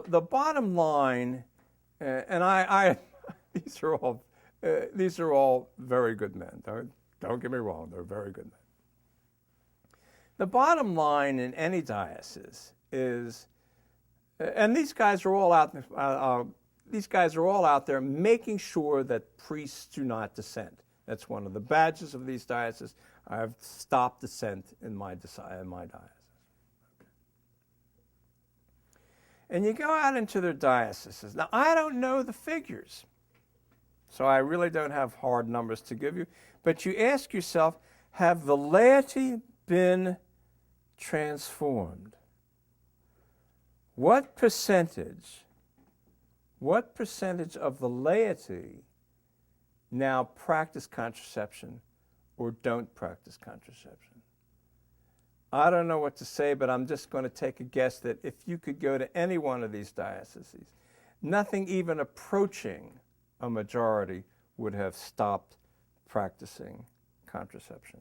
the bottom line, and I these are all very good men. Don't get me wrong; they're very good men. The bottom line in any diocese is, and these guys are all out. These guys are all out there making sure that priests do not dissent. That's one of the badges of these dioceses. I've stopped dissent in my diocese. And you go out into their dioceses. Now, I don't know the figures, so I really don't have hard numbers to give you. But you ask yourself, have the laity been transformed? What percentage of the laity now practice contraception or don't practice contraception? I don't know what to say, but I'm just going to take a guess that if you could go to any one of these dioceses, nothing even approaching a majority would have stopped practicing contraception.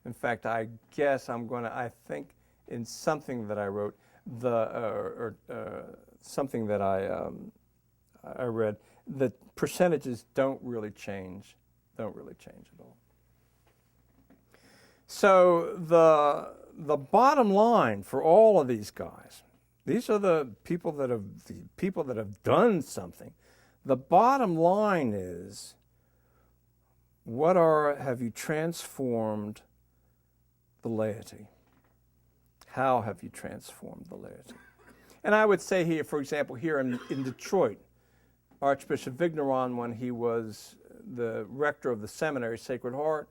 In fact, I guess I think in something that I wrote, something that I read, the percentages don't really change at all. So the bottom line for all of these guys, these are the people that have done something. The bottom line is, have you transformed the laity? How have you transformed the laity? And I would say here, for example, here in Detroit, Archbishop Vigneron, when he was the rector of the seminary, Sacred Heart,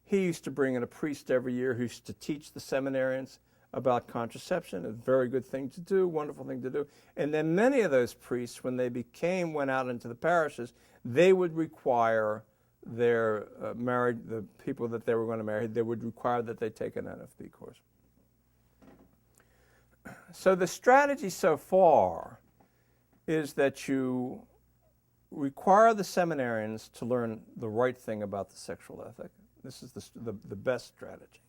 he used to bring in a priest every year who used to teach the seminarians about contraception. A very good thing to do, wonderful thing to do. And then many of those priests, when they went out into the parishes, they would require their the people that they were going to marry, they would require that they take an NFP course. So the strategy so far is that you require the seminarians to learn the right thing about the sexual ethic. This is the best strategy.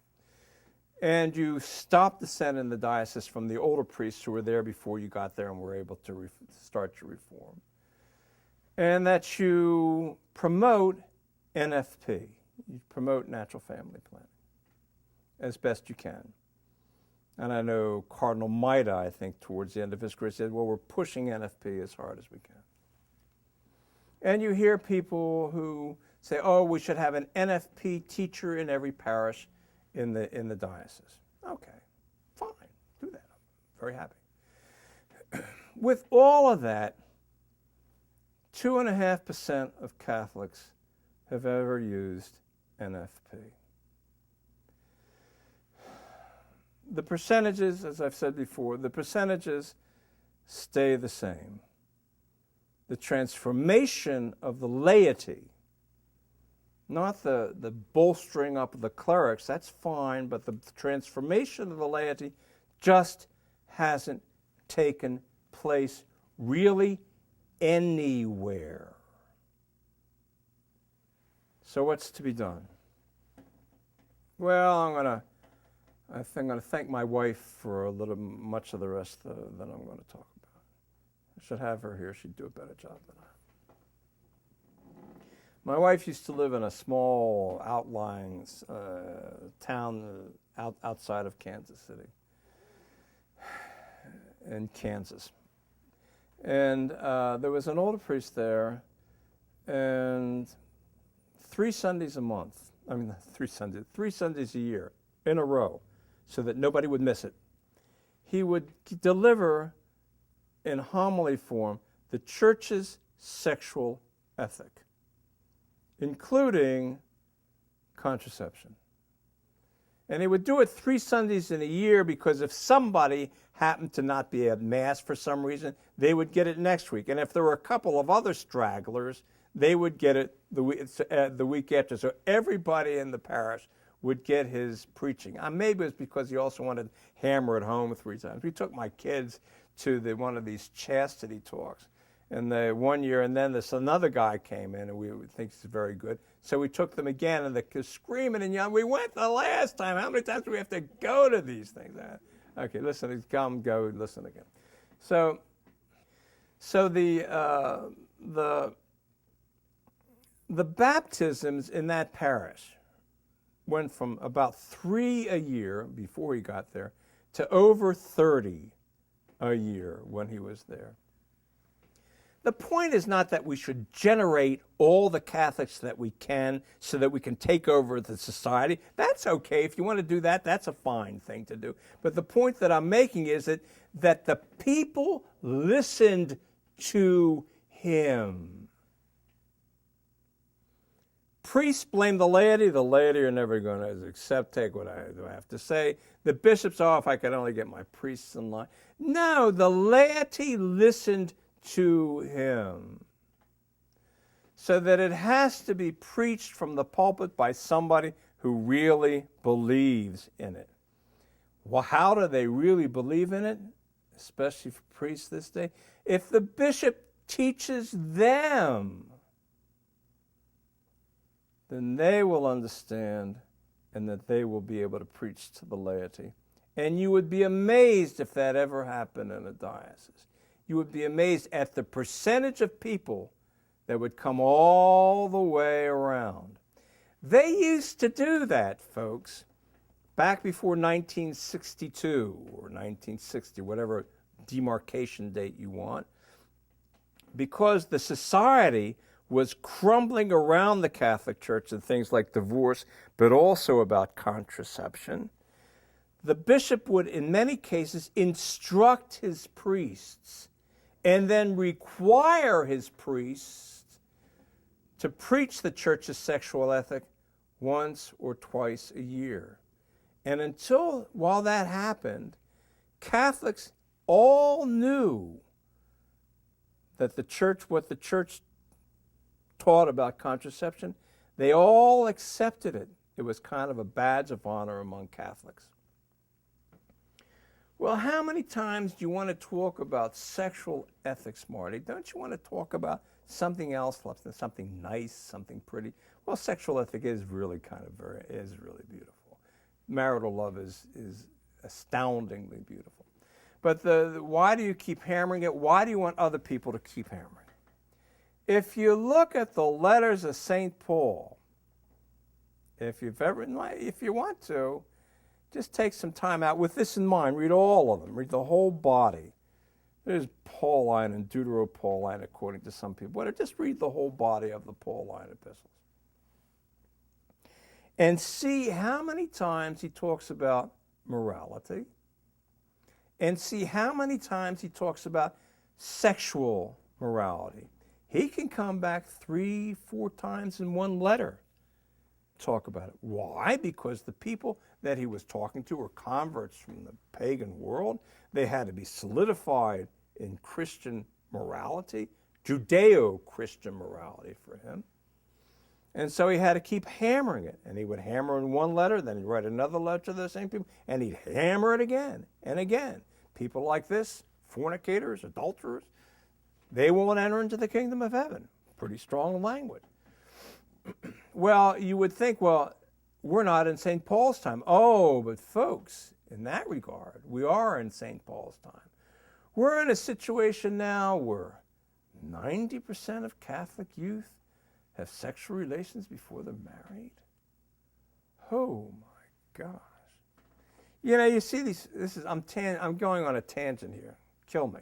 And you stop dissent in the diocese from the older priests who were there before you got there and were able to start your reform. And that you promote NFP. You promote natural family planning as best you can. And I know Cardinal Maida, I think, towards the end of his career said, well, we're pushing NFP as hard as we can. And you hear people who say, oh, we should have an NFP teacher in every parish in the diocese. Okay, fine, do that. I'm very happy. With all of that, 2.5% of Catholics have ever used NFP. The percentages, as I've said before, the percentages stay the same. The transformation of the laity, not the bolstering up of the clerics, that's fine, but the transformation of the laity just hasn't taken place really anywhere. So what's to be done? Well, I think I'm going to thank my wife for much of the rest that I'm going to talk about. I should have her here. She'd do a better job than I. My wife used to live in a small outlying town outside of Kansas City, in Kansas. And there was an older priest there, and 3 Sundays a year in a row, so that nobody would miss it, he would deliver in homily form the Church's sexual ethic, including contraception. And he would do it 3 Sundays in a year because if somebody happened to not be at Mass for some reason, they would get it next week. And if there were a couple of other stragglers, they would get it the week after. So everybody in the parish would get his preaching. Maybe it was because he also wanted to hammer it home 3 times. We took my kids to one of these chastity talks. And one year, and then another guy came in, and we think he's very good. So we took them again, and they're screaming and yelling, we went the last time. How many times do we have to go to these things? Okay, listen, come, go, listen again. So So the baptisms in that parish went from about 3 a year before he got there to over 30 a year when he was there. The point is not that we should generate all the Catholics that we can so that we can take over the society. That's okay. If you want to do that, that's a fine thing to do. But the point that I'm making is that the people listened to him. Priests blame the laity. The laity are never going to take what I have to say. The bishops, if I could only get my priests in line. No, the laity listened to him. So that it has to be preached from the pulpit by somebody who really believes in it. Well, how do they really believe in it? Especially for priests this day. If the bishop teaches them, then they will understand and that they will be able to preach to the laity. And you would be amazed if that ever happened in a diocese. You would be amazed at the percentage of people that would come all the way around. They used to do that, folks, back before 1962 or 1960, whatever demarcation date you want, because the society was crumbling around the Catholic Church and things like divorce, but also about contraception. The bishop would, in many cases, instruct his priests and then require his priests to preach the Church's sexual ethic once or twice a year. And while that happened, Catholics all knew that what the Church taught about contraception, they all accepted it. It was kind of a badge of honor among Catholics. Well, how many times do you want to talk about sexual ethics, Marty? Don't you want to talk about something else, something nice, something pretty? Well, sexual ethic is really really beautiful. Marital love is astoundingly beautiful. But why do you keep hammering it? Why do you want other people to keep hammering it? If you look at the letters of St. Paul, if you want to, just take some time out with this in mind. Read all of them. Read the whole body. There's Pauline and Deutero-Pauline, according to some people. But just read the whole body of the Pauline epistles. And see how many times he talks about morality. And see how many times he talks about sexual morality. He can come back 3-4 times in one letter, talk about it. Why? Because the people that he was talking to were converts from the pagan world. They had to be solidified in Christian morality, Judeo-Christian morality for him. And so he had to keep hammering it. And he would hammer in one letter, then he'd write another letter to the same people, and he'd hammer it again and again. People like this, fornicators, adulterers, they won't enter into the kingdom of heaven. Pretty strong language. Well, you would think, we're not in St. Paul's time. Oh, but folks, in that regard, we are in St. Paul's time. We're in a situation now where 90% of Catholic youth have sexual relations before they're married. Oh my gosh. You see these, I'm going on a tangent here. Kill me.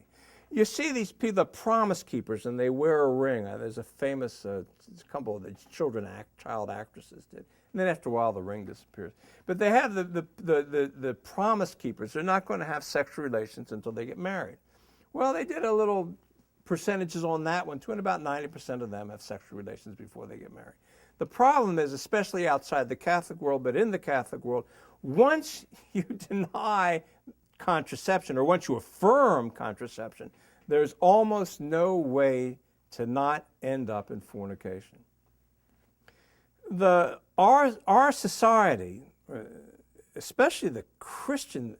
You see these people, the promise keepers, and they wear a ring. There's a famous couple of the child actresses did. And then after a while, the ring disappears. But they have the promise keepers. They're not going to have sexual relations until they get married. Well, they did a little percentages on that one, too, and about 90% of them have sexual relations before they get married. The problem is, especially outside the Catholic world, but in the Catholic world, once you deny contraception, or once you affirm contraception, there's almost no way to not end up in fornication. Our society, especially the Christians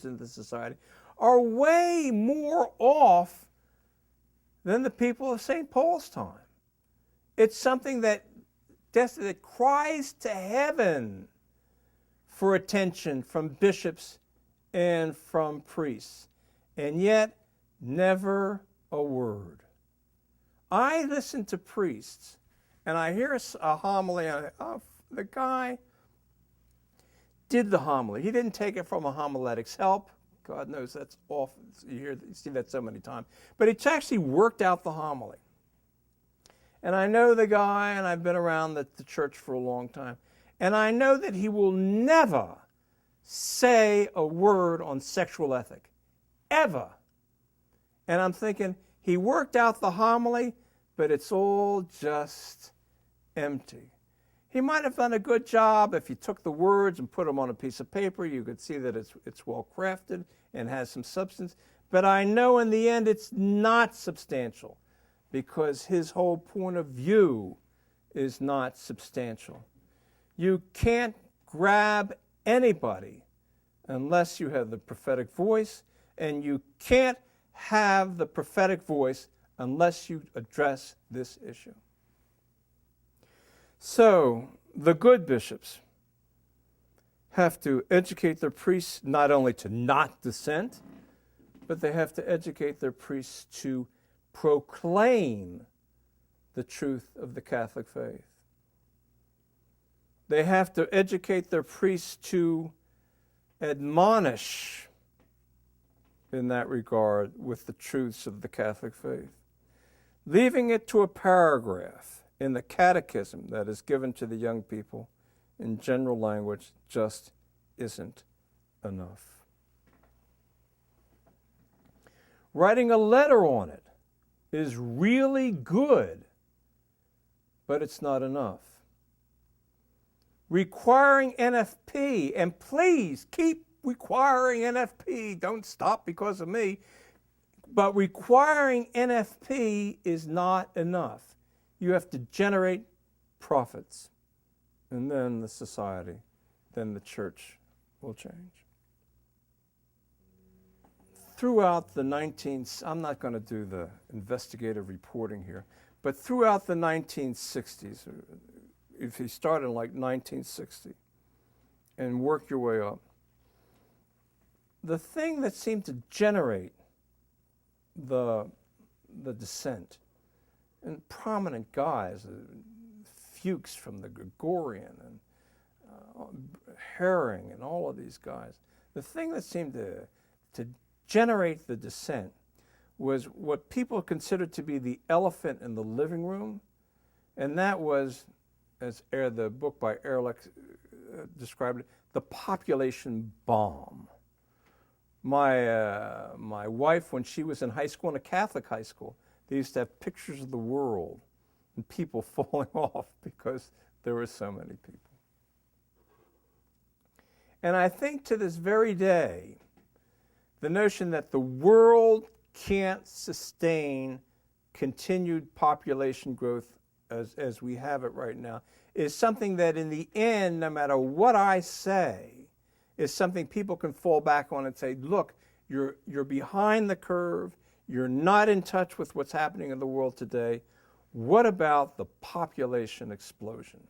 in the society, are way more off than the people of St. Paul's time. It's something that cries to heaven for attention from bishops and from priests. And yet, Never a word. I listen to priests, and I hear a homily, and the guy did the homily. He didn't take it from a homiletics help. God knows that's awful. You see that so many times. But it's actually worked out the homily. And I know the guy, and I've been around the church for a long time, and I know that he will never say a word on sexual ethic, ever. And I'm thinking, he worked out the homily, but it's all just empty. He might have done a good job if you took the words and put them on a piece of paper. You could see that it's well crafted and has some substance. But I know in the end it's not substantial because his whole point of view is not substantial. You can't grab anybody unless you have the prophetic voice, and you can't have the prophetic voice unless you address this issue. So, the good bishops have to educate their priests not only to not dissent, but they have to educate their priests to proclaim the truth of the Catholic faith. They have to educate their priests to admonish in that regard with the truths of the Catholic faith. Leaving it to a paragraph in the catechism that is given to the young people in general language just isn't enough. Writing a letter on it is really good, but it's not enough. Requiring NFP, and please keep requiring NFP, don't stop because of me, but requiring NFP is not enough. You have to generate profits, and then the society, then the church will change. Throughout the I'm not going to do the investigative reporting here, but throughout the 1960s, if you start in like 1960 and work your way up, the thing that seemed to generate the dissent, and prominent guys, Fuchs from the Gregorian and Herring and all of these guys, the thing that seemed to generate the dissent was what people considered to be the elephant in the living room, and that was, as the book by Ehrlich described it, the population bomb. My wife, when she was in high school, in a Catholic high school, they used to have pictures of the world and people falling off because there were so many people. And I think to this very day, the notion that the world can't sustain continued population growth as we have it right now is something that in the end, no matter what I say, is something people can fall back on and say, look, you're behind the curve, you're not in touch with what's happening in the world today. What about the population explosion?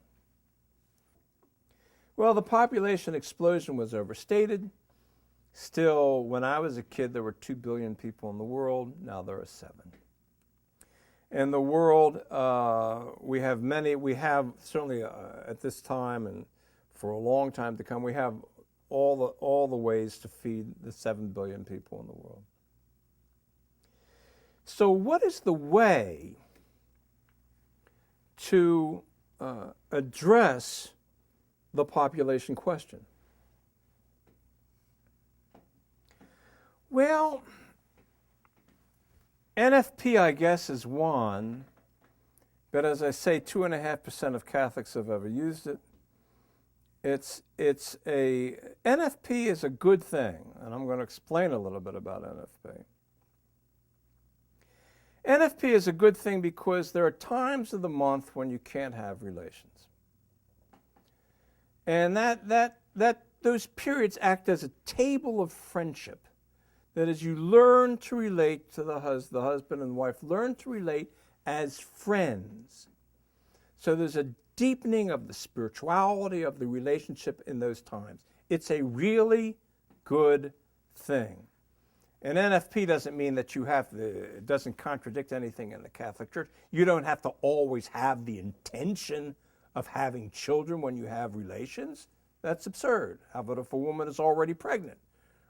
Well, the population explosion was overstated. Still, when I was a kid, there were 2 billion people in the world. Now there are 7. In the world, we have certainly at this time and for a long time to come, we have all the ways to feed the 7 billion people in the world. So what is the way to address the population question? Well, NFP, I guess, is one, but as I say, 2.5% of Catholics have ever used it. NFP is a good thing, and I'm going to explain a little bit about NFP. NFP is a good thing because there are times of the month when you can't have relations. And those periods act as a table of friendship. That is, you learn to relate to the husband and wife, learn to relate as friends. So there's a deepening of the spirituality of the relationship in those times. It's a really good thing. And NFP doesn't mean that it doesn't contradict anything in the Catholic Church. You don't have to always have the intention of having children when you have relations. That's absurd. How about if a woman is already pregnant?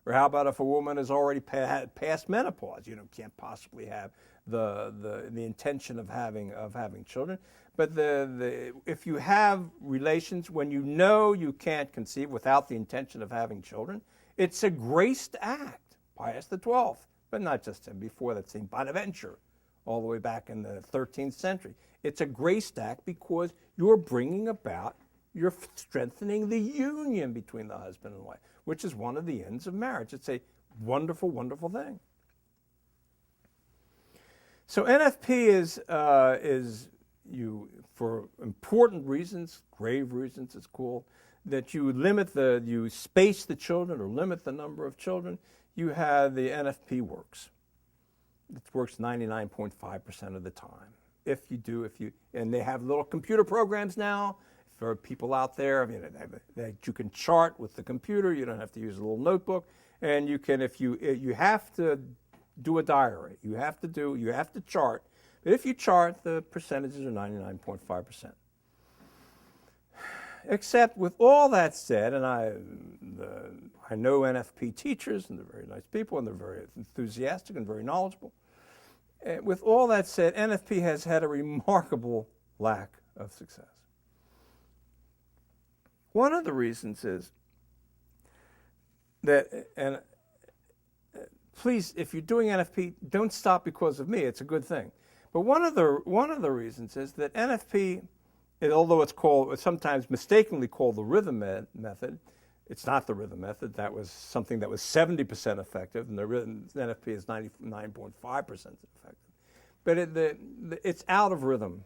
Or how about if a woman is already past menopause? You can't possibly have the intention of having children. But if you have relations when you know you can't conceive without the intention of having children, it's a graced act. Pius XII, but not just him. Before that, St. Bonaventure, all the way back in the 13th century. It's a graced act because you're you're strengthening the union between the husband and wife, which is one of the ends of marriage. It's a wonderful, wonderful thing. So NFP is for important reasons, grave reasons it's called, that you space the children or limit the number of children. You have the NFP works. It works 99.5% of the time. And they have little computer programs now for people out there, that you can chart with the computer. You don't have to use a little notebook, and you can, you have to do a diary. You have to chart. But if you chart, the percentages are 99.5%. Except with all that said, and I know NFP teachers, and they're very nice people, and they're very enthusiastic and very knowledgeable. With all that said, NFP has had a remarkable lack of success. One of the reasons is that, and please, if you're doing NFP, don't stop because of me. It's a good thing. But one of the reasons is that NFP, although it's sometimes mistakenly called the rhythm method, it's not the rhythm method. That was something that was 70% effective, and the NFP is 99.5% effective. But it's out of rhythm.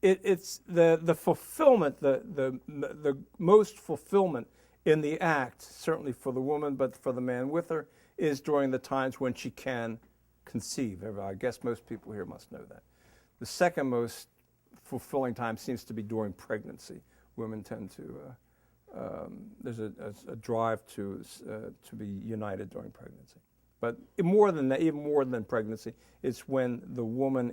It's the fulfillment, the most fulfillment in the act, certainly for the woman, but for the man with her, is during the times when she can conceive. I guess most people here must know that. The second most fulfilling time seems to be during pregnancy. Women tend to, there's a drive to be united during pregnancy. But more than that, even more than pregnancy, it's when the woman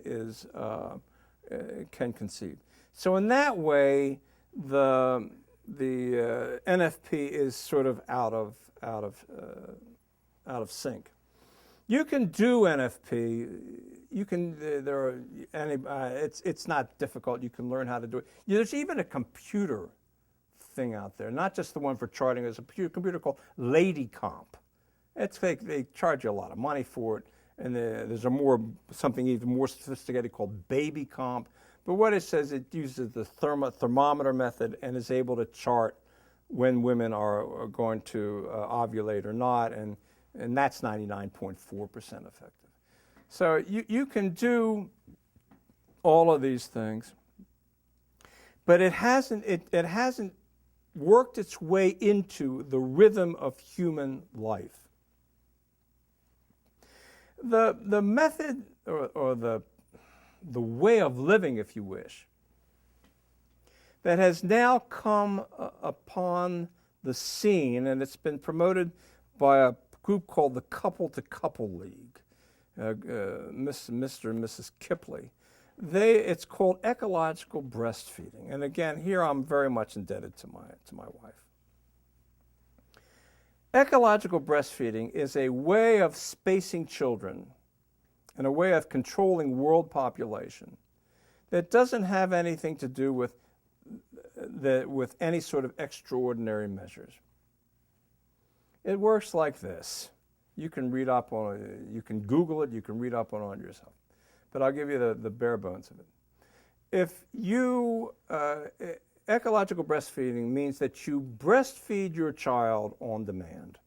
can conceive. So in that way, the NFP is sort of out of sync. You can do NFP. It's not difficult. You can learn how to do it. There's even a computer thing out there, not just the one for charting. There's a computer called LadyComp. They charge you a lot of money for it, and there's something even more sophisticated called BabyComp. But what it says, it uses the thermometer method and is able to chart when women are going to ovulate or not, and that's 99.4% effective. So you can do all of these things, but it hasn't worked its way into the rhythm of human life. The method or the way of living, if you wish, that has now come upon the scene, and it's been promoted by a group called the Couple to Couple League, Mr. and Mrs. Kipley. It's called ecological breastfeeding, and again, here I'm very much indebted to my wife. Ecological breastfeeding is a way of spacing children and a way of controlling world population that doesn't have anything to do with any sort of extraordinary measures. It works like this. You can read up on it, you can Google it, you can read up on it yourself. But I'll give you the bare bones of it. Ecological breastfeeding means that you breastfeed your child on demand.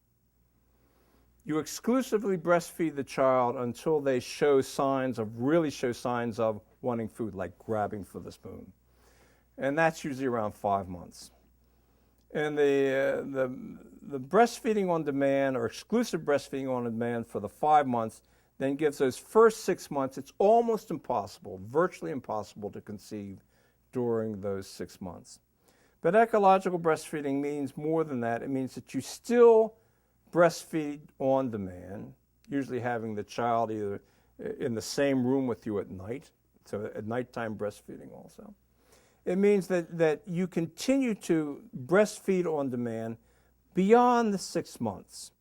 You exclusively breastfeed the child until they show signs of wanting food, like grabbing for the spoon. And that's usually around 5 months. And the breastfeeding on demand, or exclusive breastfeeding on demand for the 5 months, then gives those first 6 months, it's almost impossible, virtually impossible to conceive during those 6 months. But ecological breastfeeding means more than that. It means that you still breastfeed on demand, usually having the child either in the same room with you at night, so at nighttime breastfeeding also. It means that you continue to breastfeed on demand beyond the 6 months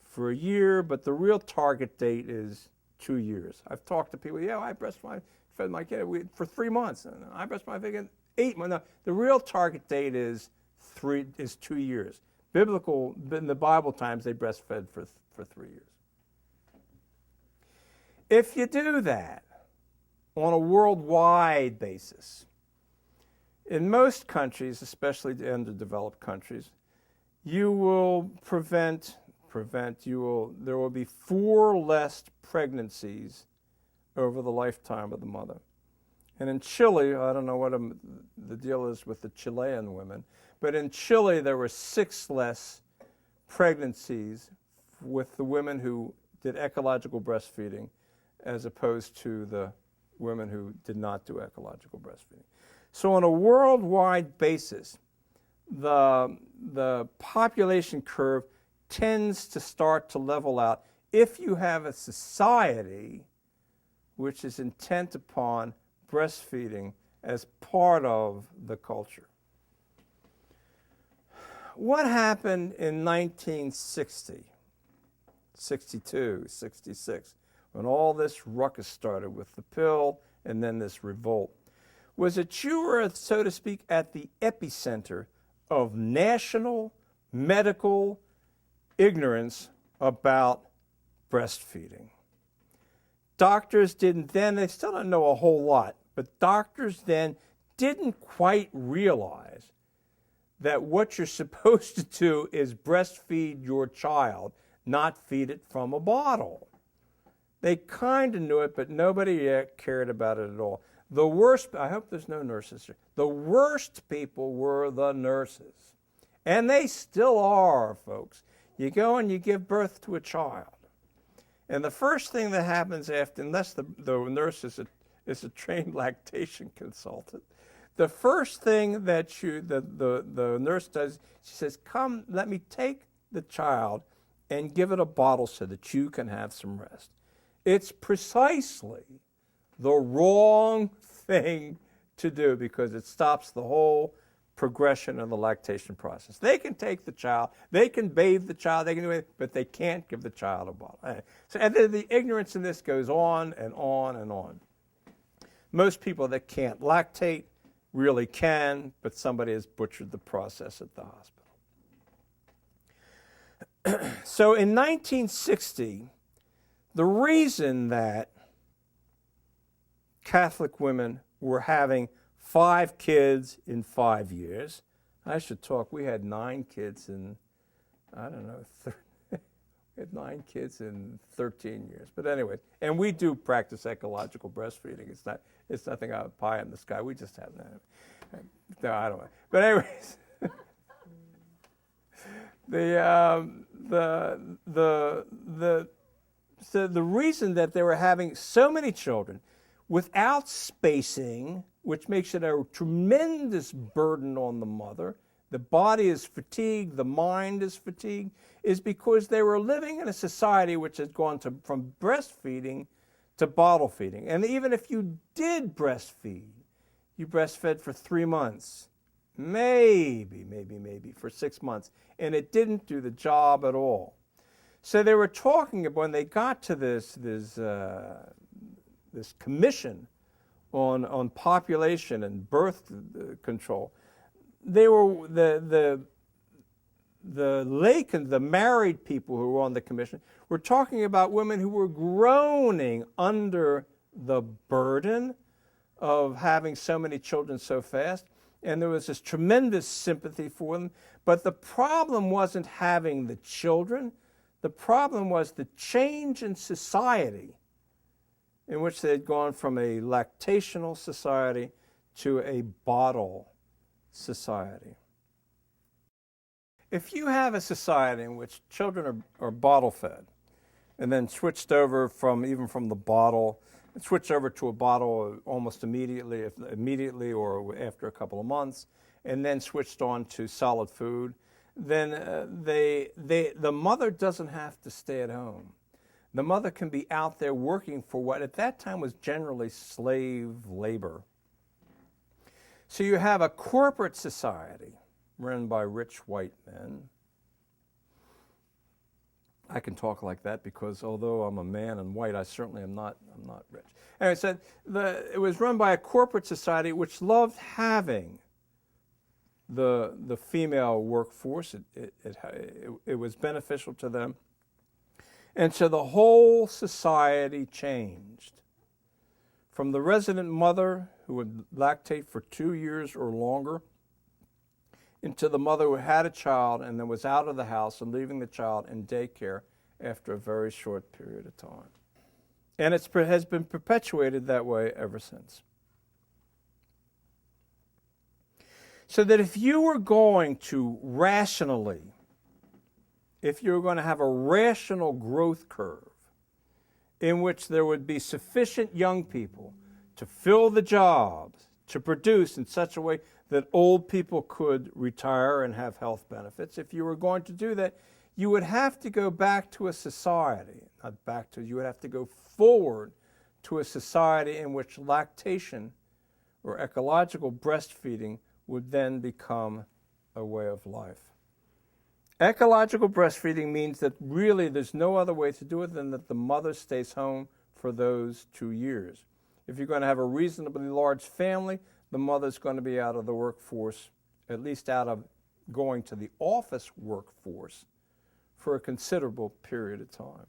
for a year, but the real target date is 2 years. I've talked to people, I fed my kid for 3 months, and I breastfed my kid 8 months. No, the real target date is 2 years. In the Bible times, they breastfed for 3 years. If you do that on a worldwide basis, in most countries, especially the underdeveloped countries, you will there will be 4 less pregnancies over the lifetime of the mother. And in Chile, I don't know what the deal is with the Chilean women, but in Chile there were 6 less pregnancies with the women who did ecological breastfeeding as opposed to the women who did not do ecological breastfeeding. So on a worldwide basis, the population curve tends to start to level out if you have a society which is intent upon breastfeeding as part of the culture. What happened in 1960, 62, 66, when all this ruckus started with the pill and then this revolt, was that you were, so to speak, at the epicenter of national medical ignorance about breastfeeding. Doctors didn't then, they still don't know a whole lot, but doctors then didn't quite realize that what you're supposed to do is breastfeed your child, not feed it from a bottle. They kind of knew it, but nobody yet cared about it at all. The worst, I hope there's no nurses here, the worst people were the nurses. And they still are, folks. You go and you give birth to a child. And the first thing that happens after, unless the nurse is a trained lactation consultant, the first thing that the nurse does, she says, come, let me take the child and give it a bottle so that you can have some rest. It's precisely the wrong thing to do because it stops the whole progression of the lactation process. They can take the child, they can bathe the child, they can do it, but they can't give the child a bottle. So and the ignorance in this goes on and on and on. Most people that can't lactate really can, but somebody has butchered the process at the hospital. So in 1960, the reason that Catholic women were having 5 kids in 5 years, I should talk, we had 9 kids in, I don't know, we had 9 kids in 13 years. But anyway, and we do practice ecological breastfeeding. It's nothing out of pie in the sky. We just haven't had it. No, I don't know. But anyways, so the reason that they were having so many children without spacing, which makes it a tremendous burden on the mother, the body is fatigued, the mind is fatigued, is because they were living in a society which has gone from breastfeeding to bottle feeding. And even if you did breastfeed, you breastfed for 3 months, maybe for 6 months, and it didn't do the job at all. So they were talking about, when they got to this commission on population and birth control, they were the married people who were on the commission were talking about women who were groaning under the burden of having so many children so fast, and there was this tremendous sympathy for them. But the problem wasn't having the children. The problem was the change in society in which they had gone from a lactational society to a bottle society. If you have a society in which children are bottle fed and then switched over from the bottle, switched over to a bottle almost immediately or after a couple of months, and then switched on to solid food, then the mother doesn't have to stay at home. The mother can be out there working for what at that time was generally slave labor. So you have a corporate society run by rich white men. I can talk like that because although I'm a man and white, I certainly am not. I'm not rich. Anyway, so it was run by a corporate society which loved having the female workforce. It was beneficial to them, and so the whole society changed. From the resident mother who would lactate for 2 years or longer, into the mother who had a child and then was out of the house and leaving the child in daycare after a very short period of time. And it has been perpetuated that way ever since. So that if you were going to rationally, if you were going to have a rational growth curve in which there would be sufficient young people to fill the jobs, to produce in such a way that old people could retire and have health benefits, if you were going to do that, you would have to go back to a society, you would have to go forward to a society in which lactation or ecological breastfeeding would then become a way of life. Ecological breastfeeding means that really there's no other way to do it than that the mother stays home for those 2 years. If you're going to have a reasonably large family, the mother's going to be out of the workforce, at least out of going to the office workforce, for a considerable period of time.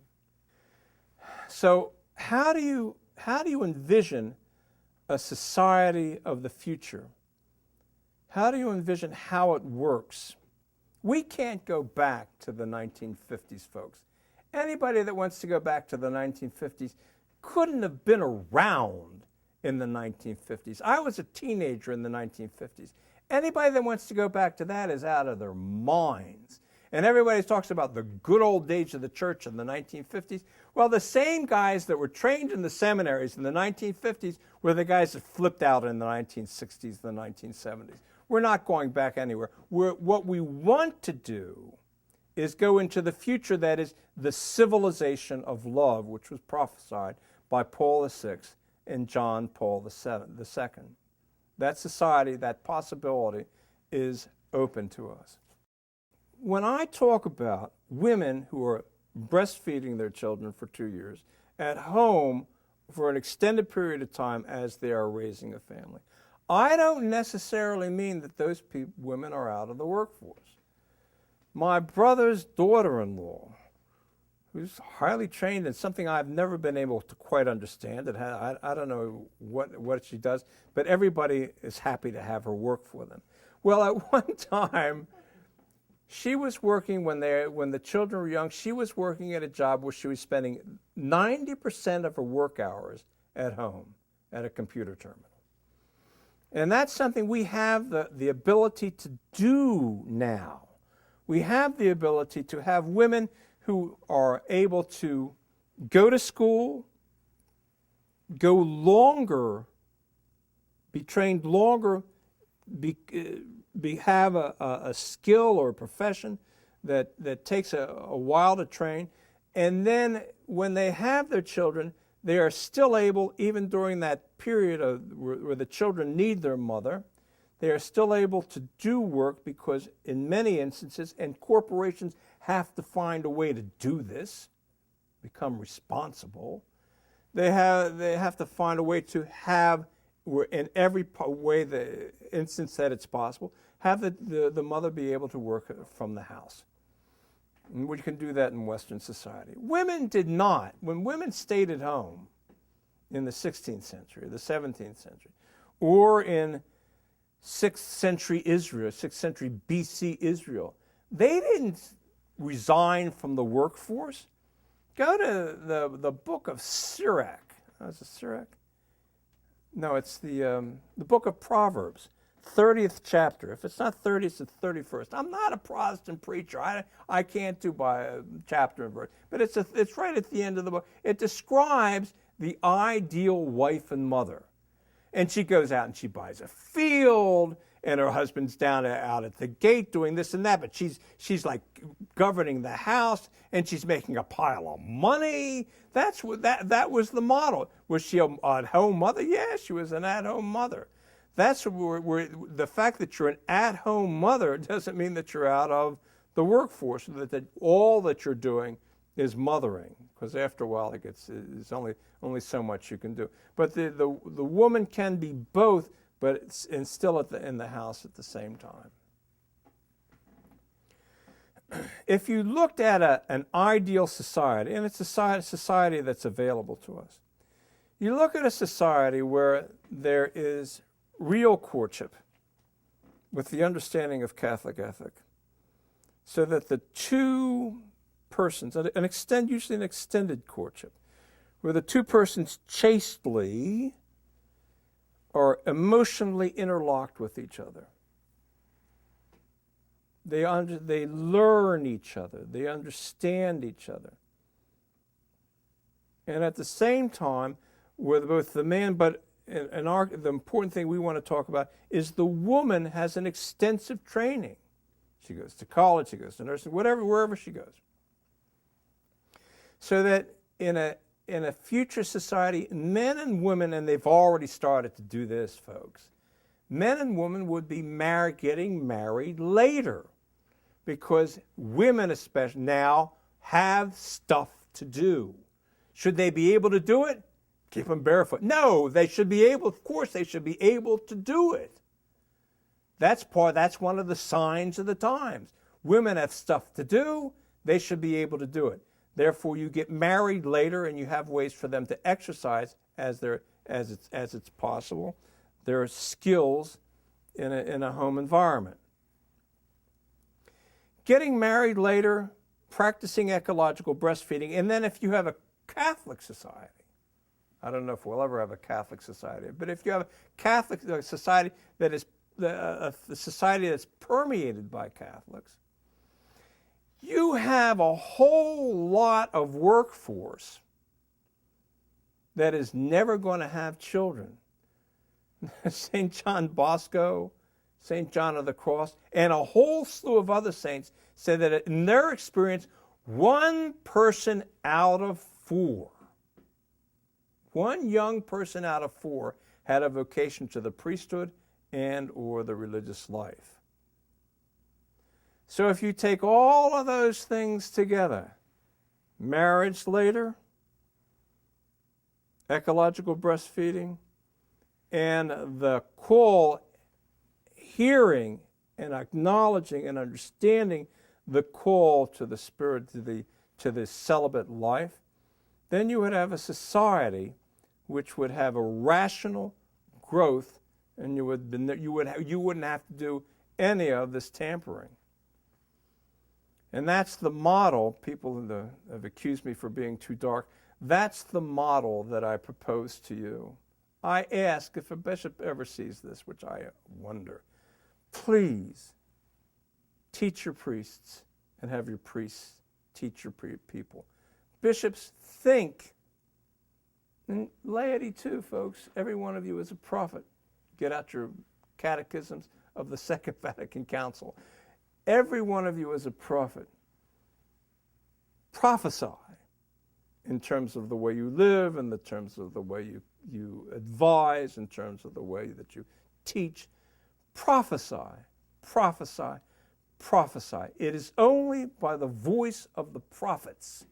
So how do you envision a society of the future? How do you envision how it works? We can't go back to the 1950s, folks. Anybody that wants to go back to the 1950s couldn't have been around in the 1950s. I was a teenager in the 1950s. Anybody that wants to go back to that is out of their minds. And everybody talks about the good old days of the church in the 1950s. Well, the same guys that were trained in the seminaries in the 1950s were the guys that flipped out in the 1960s and the 1970s. We're not going back anywhere. What we want to do is go into the future that is the civilization of love, which was prophesied by Paul VI and John Paul II. That society, that possibility is open to us. When I talk about women who are breastfeeding their children for 2 years at home for an extended period of time as they are raising a family, I don't necessarily mean that those women are out of the workforce. My brother's daughter-in-law, who's highly trained in something I've never been able to quite understand, and I don't know what she does, but everybody is happy to have her work for them. Well, at one time, she was working when the children were young. She was working at a job where she was spending 90% of her work hours at home at a computer terminal. And that's something we have the ability to do now. We have the ability to have women who are able to go to school, go longer, be trained longer, have a skill or a profession that takes a while to train. And then when they have their children, they are still able, even during that period where the children need their mother, they are still able to do work because in many instances, and corporations have to find a way to do this, become responsible, they have to find a way to have, in every way, the instance that it's possible, have the mother be able to work from the house. And we can do that in Western society. Women did not. When women stayed at home in the 16th century, the 17th century, or in 6th century Israel, 6th century BC Israel, they didn't resign from the workforce. Go to the book of Sirach. Is it Sirach? No, it's the book of Proverbs. 30th chapter. If it's not 30th, it's 31st. I'm not a Protestant preacher. I can't do by a chapter and verse. But it's right at the end of the book. It describes the ideal wife and mother. And she goes out and she buys a field and her husband's down out at the gate doing this and that, but she's like governing the house, and she's making a pile of money. That's what that was the model. Was she an at-home mother? Yeah, she was an at-home mother. That's where the fact that you're an at-home mother doesn't mean that you're out of the workforce. That all that you're doing is mothering, because after a while it's only so much you can do. But the woman can be both, but and still in the house at the same time. If you looked at an ideal society, and it's a society that's available to us, you look at a society where there is real courtship with the understanding of Catholic ethic, so that the two persons, usually an extended courtship, where the two persons chastely are emotionally interlocked with each other. They learn each other. They understand each other. And at the same time, with both the man, but the important thing we want to talk about is the woman has an extensive training. She goes to college, she goes to nursing, wherever she goes. So that in a future society, men and women, and they've already started to do this, folks, men and women would be getting married later, because women especially now have stuff to do. Should they be able to do it? Keep them barefoot. No, they should be able, of course they should be able to do it. That's one of the signs of the times. Women have stuff to do, they should be able to do it. Therefore, you get married later, and you have ways for them to exercise as it's possible their skills in a home environment. Getting married later, practicing ecological breastfeeding, and then if you have a Catholic society, I don't know if we'll ever have a Catholic society, but if you have a Catholic society that is a society that's permeated by Catholics, you have a whole lot of workforce that is never going to have children. St. John Bosco, St. John of the Cross, and a whole slew of other saints said that in their experience, 1 person out of 4, 1 young person out of 4 had a vocation to the priesthood and or the religious life. So if you take all of those things together, marriage later, ecological breastfeeding, and the call, hearing and acknowledging and understanding the call to the spirit, to the celibate life, then you would have a society which would have a rational growth, and you wouldn't have to do any of this tampering. And that's the model. People have accused me for being too dark. That's the model that I propose to you. I ask, if a bishop ever sees this, which I wonder, please teach your priests and have your priests teach your people. Bishops, think, and laity too, folks. Every one of you is a prophet. Get out your catechisms of the Second Vatican Council. Every one of you is a prophet. Prophesy in terms of the way you live, in the terms of the way you advise, in terms of the way that you teach. Prophesy, prophesy, prophesy. It is only by the voice of the prophets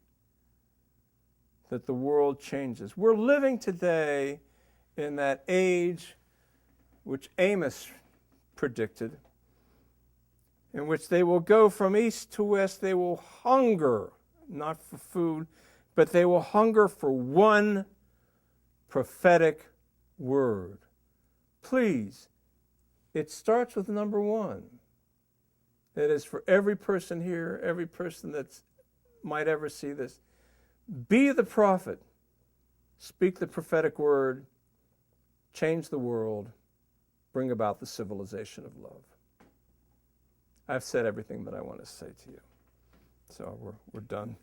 that the world changes. We're living today in that age which Amos predicted, in which they will go from east to west. They will hunger, not for food, but they will hunger for one prophetic word. Please, it starts with number 1. It is for every person here, every person that might ever see this. Be the prophet. Speak the prophetic word. Change the world. Bring about the civilization of love. I've said everything that I want to say to you. So we're done.